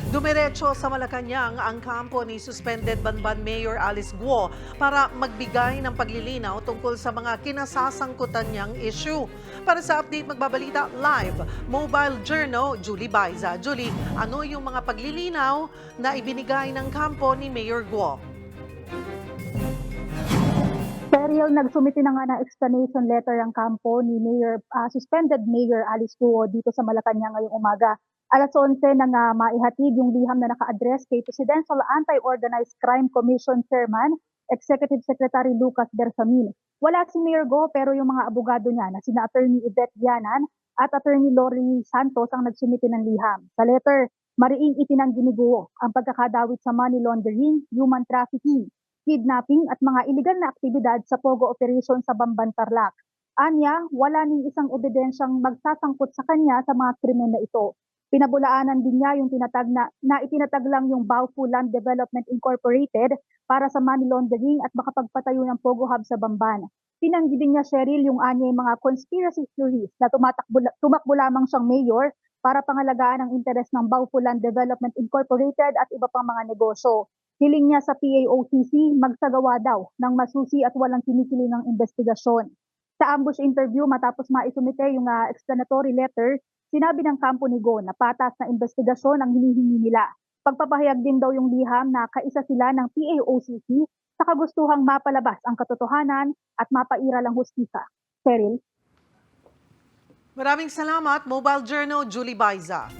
Dumiretso sa Malacanang ang kampo ni suspended Banban Mayor Alice Guo para magbigay ng paglilinaw tungkol sa mga kinasasangkutan niyang issue. Para sa update magbabalita live, Mobile Journal, Julie Baiza. Julie, ano yung mga paglilinaw na ibinigay ng kampo ni Mayor Guo? Serial nagsumiti na nga ng explanation letter ang kampo ni suspended Mayor Alice Guo dito sa Malacanang ngayong umaga. Alas 11 nang maihatid yung liham na naka-address kay Presidential Anti-Organized Crime Commission Chairman, Executive Secretary Lucas Bersamin. Wala si Mayor Guo pero yung mga abogado niya na sina Attorney Yvette Dianan at Attorney Lori Santos ang nagsumiti ng liham. Sa letter, mariing itinanggi ni Guo ang pagkakadawit sa money laundering, human trafficking, kidnapping at mga iligal na aktibidad sa Pogo operation sa Bamban, Tarlac. Anya, wala ning isang ebidensyang magsasangkot sa kanya sa mga krimen na ito. Pinabulaanan din niya yung itinatag lang yung Baofu Land Development Incorporated para sa money laundering at makapagpatayo ng Pogo Hub sa Bamban. Tinanggi din niya, Cheryl, yung anya yung mga conspiracy theories na tumakbo lamang siyang mayor para pangalagaan ang interes ng Baofu Land Development Incorporated at iba pang mga negosyo. Hiling niya sa PAOCC magsagawa daw ng masusi at walang kinikilingang investigasyon. Sa ambush interview matapos maisumite yung explanatory letter, sinabi ng kampo ni Go na patas na investigasyon ang hinihingi nila. Pagpapahayag din daw yung liham na kaisa sila ng PAOCC sa kagustuhang mapalabas ang katotohanan at mapairal ang hustisya. Cheryl? Maraming salamat, Mobile Journal, Julie Baiza.